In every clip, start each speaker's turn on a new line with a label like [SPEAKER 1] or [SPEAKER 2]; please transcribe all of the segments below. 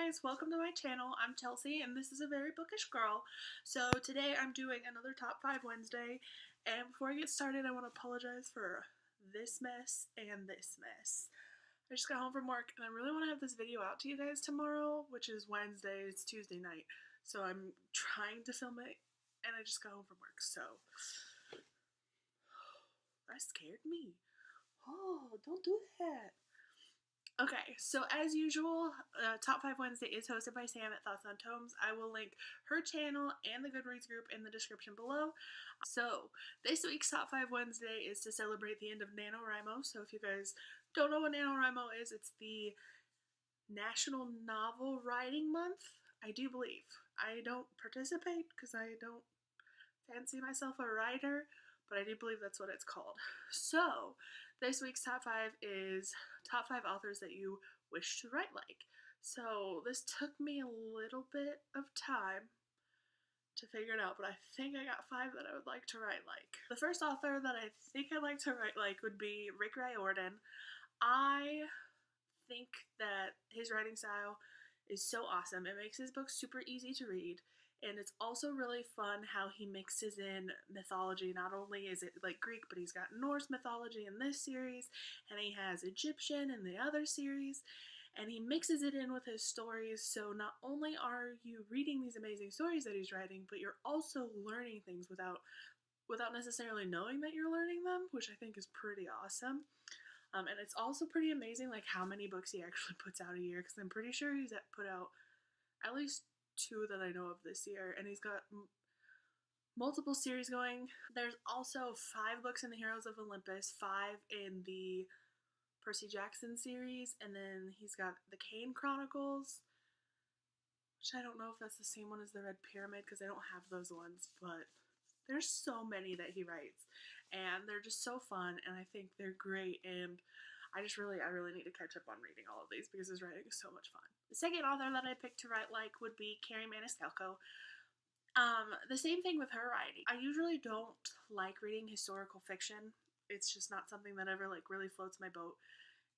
[SPEAKER 1] guys, welcome to my channel. I'm Chelsea and this is a very bookish girl. So today I'm doing another top 5 Wednesday, and before I get started I want to apologize for this mess and this mess. I just got home from work and I really want to have this video out to you guys tomorrow, which is Wednesday. It's Tuesday night, so I'm trying to film it and I just got home from work, so that scared me. Oh, don't do that. Okay, so as usual, Top 5 Wednesday is hosted by Sam at Thoughts on Tomes. I will link her channel and the Goodreads group in the description below. So, this week's Top 5 Wednesday is to celebrate the end of NaNoWriMo. So if you guys don't know what NaNoWriMo is, it's the National Novel Writing Month, I do believe. I don't participate because I don't fancy myself a writer, but I do believe that's what it's called. So, this week's top 5 is top 5 authors that you wish to write like. So, this took me a little bit of time to figure it out, but I think I got 5 that I would like to write like. The first author that I think I'd like to write like would be Riordan. I think that his writing style is so awesome. It makes his books super easy to read. And it's also really fun how he mixes in mythology. Not only is it like Greek, but he's got Norse mythology in this series, and he has Egyptian in the other series, and he mixes it in with his stories. So not only are you reading these amazing stories that he's writing, but you're also learning things without necessarily knowing that you're learning them, which I think is pretty awesome. And it's also pretty amazing like how many books he actually puts out a year, because I'm pretty sure he's put out at least 2 that I know of this year, and he's got multiple series going. There's also 5 books in the Heroes of Olympus, 5 in the Percy Jackson series, and then he's got the Kane Chronicles, which I don't know if that's the same one as the Red Pyramid because I don't have those ones, but there's so many that he writes, and they're just so fun, and I think they're great, and I really need to catch up on reading all of these because his writing is so much fun. The second author that I picked to write like would be Kerry Maniscalco. The same thing with her writing. I usually don't like reading historical fiction. It's just not something that ever like really floats my boat,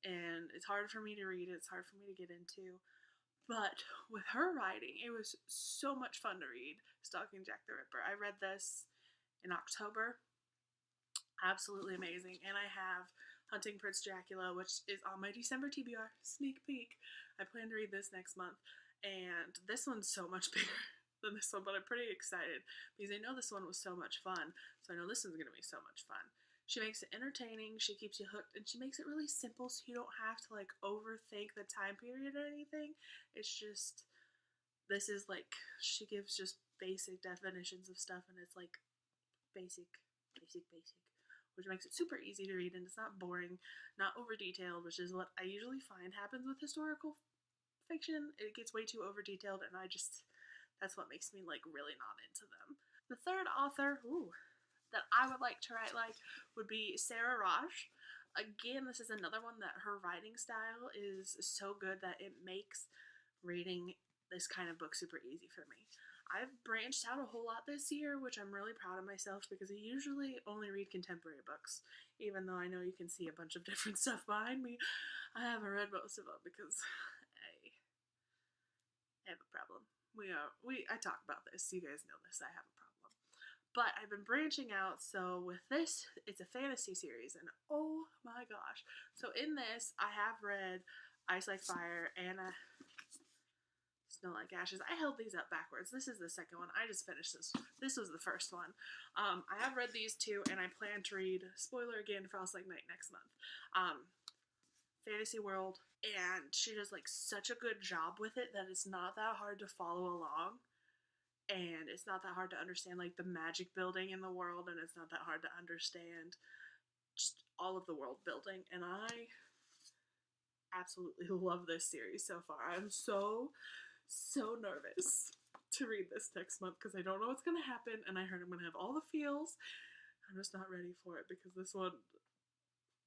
[SPEAKER 1] and it's hard for me to read. It's hard for me to get into. But with her writing, it was so much fun to read. Stalking Jack the Ripper. I read this in October. Absolutely amazing. And I have Hunting Prince Dracula, which is on my December TBR, sneak peek. I plan to read this next month, and this one's so much bigger than this one, but I'm pretty excited because I know this one was so much fun, so I know this one's going to be so much fun. She makes it entertaining, she keeps you hooked, and she makes it really simple so you don't have to like overthink the time period or anything. It's just, this is like, she gives just basic definitions of stuff, and it's like basic, which makes it super easy to read, and it's not boring, not over detailed, which is what I usually find happens with historical fiction. It gets way too over detailed, and that's what makes me like really not into them. The third author that I would like to write like would be Sara Raasch. Again, this is another one that her writing style is so good that it makes reading this kind of book super easy for me. I've branched out a whole lot this year, which I'm really proud of myself because I usually only read contemporary books, even though I know you can see a bunch of different stuff behind me. I haven't read most of them because I have a problem. I talk about this, you guys know this, I have a problem. But I've been branching out, so with this, it's a fantasy series, and oh my gosh. So in this, I have read Ice Like Fire and Snow Like Ashes. I held these up backwards. This is the second one. I just finished this. This was the first one. I have read these 2, and I plan to read, spoiler again, Frost Like Night next month. Fantasy world, and she does like such a good job with it that it's not that hard to follow along, and it's not that hard to understand like the magic building in the world, and it's not that hard to understand just all of the world building, and I absolutely love this series so far. I'm so nervous to read this next month because I don't know what's going to happen, and I heard I'm going to have all the feels. I'm just not ready for it because this one,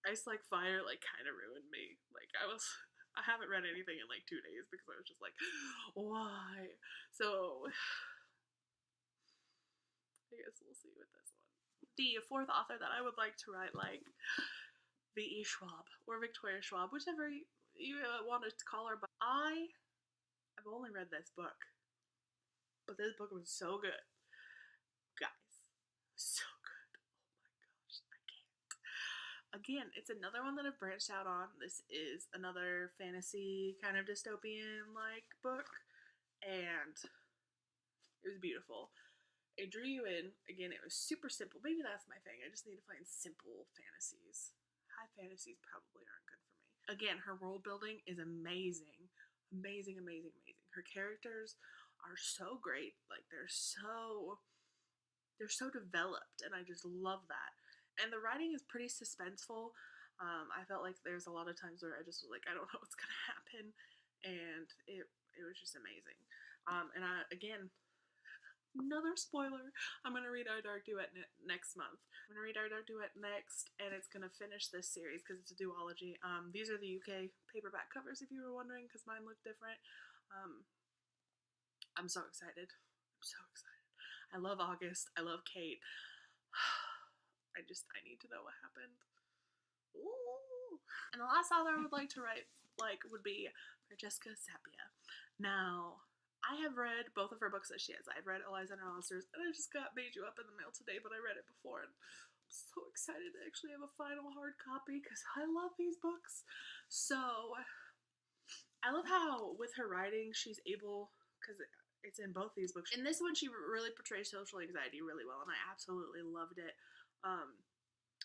[SPEAKER 1] Ice Like Fire, like kind of ruined me. Like I haven't read anything in like 2 days because I was just like, why? So I guess we'll see with this one. The fourth author that I would like to write like V.E. Schwab or Victoria Schwab, whichever you want to call her, but I've only read this book. But this book was so good. Guys, so good. Oh my gosh, I can't. Again, it's another one that I've branched out on. This is another fantasy kind of dystopian-like book. And it was beautiful. It drew you in. Again, it was super simple. Maybe that's my thing. I just need to find simple fantasies. High fantasies probably aren't good for me. Again, her world building is amazing. Amazing, amazing, amazing. Her characters are so great. Like they're so developed, and I just love that. And the writing is pretty suspenseful. I felt like there's a lot of times where I just was like, I don't know what's gonna happen, and it was just amazing. And again, another spoiler, I'm gonna read Our Dark Duet next month. I'm gonna read Our Dark Duet next, and it's gonna finish this series because it's a duology. These are the UK paperback covers, if you were wondering, because mine look different. I'm so excited. I'm so excited. I love August. I love Kate. I need to know what happened. Ooh. And the last author I would like to write would be Francesca Zappia. Now, I have read both of her books that she has. I've read Eliza and Her Monsters, and I just got Made You Up in the mail today, but I read it before, and I'm so excited to actually have a final hard copy because I love these books. So, I love how with her writing she's able, because it's in both these books. In this one, she really portrays social anxiety really well, and I absolutely loved it.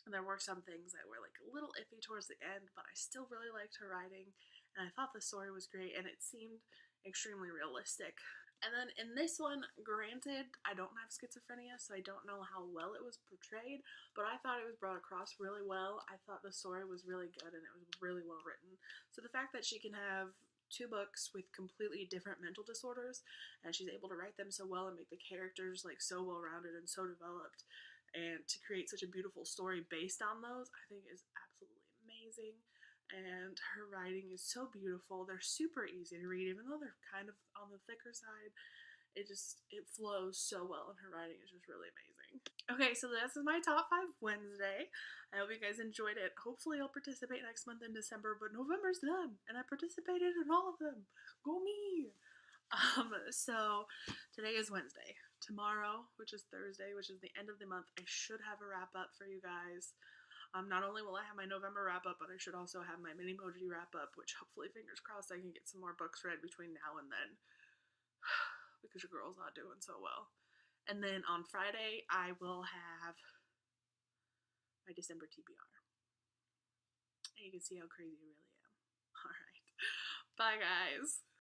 [SPEAKER 1] There were some things that were like a little iffy towards the end, but I still really liked her writing, and I thought the story was great, and it seemed extremely realistic. And then in this one, granted, I don't have schizophrenia, so I don't know how well it was portrayed, but I thought it was brought across really well. I thought the story was really good, and it was really well written. So the fact that she can have 2 books with completely different mental disorders, and she's able to write them so well and make the characters like so well-rounded and so developed, and to create such a beautiful story based on those, I think is absolutely amazing. And her writing is so beautiful. They're super easy to read, even though they're kind of on the thicker side. It flows so well, and her writing is just really amazing. Okay, so this is my top 5 Wednesday. I hope you guys enjoyed it. Hopefully I'll participate next month in December, but November's done, and I participated in all of them. Go me! So today is Wednesday. Tomorrow, which is Thursday, which is the end of the month, I should have a wrap up for you guys. Not only will I have my November wrap up, but I should also have my Minimoji wrap up, which hopefully, fingers crossed, I can get some more books read between now and then. Because your girl's not doing so well. And then on Friday, I will have my December TBR. And you can see how crazy I really am. Alright. Bye, guys.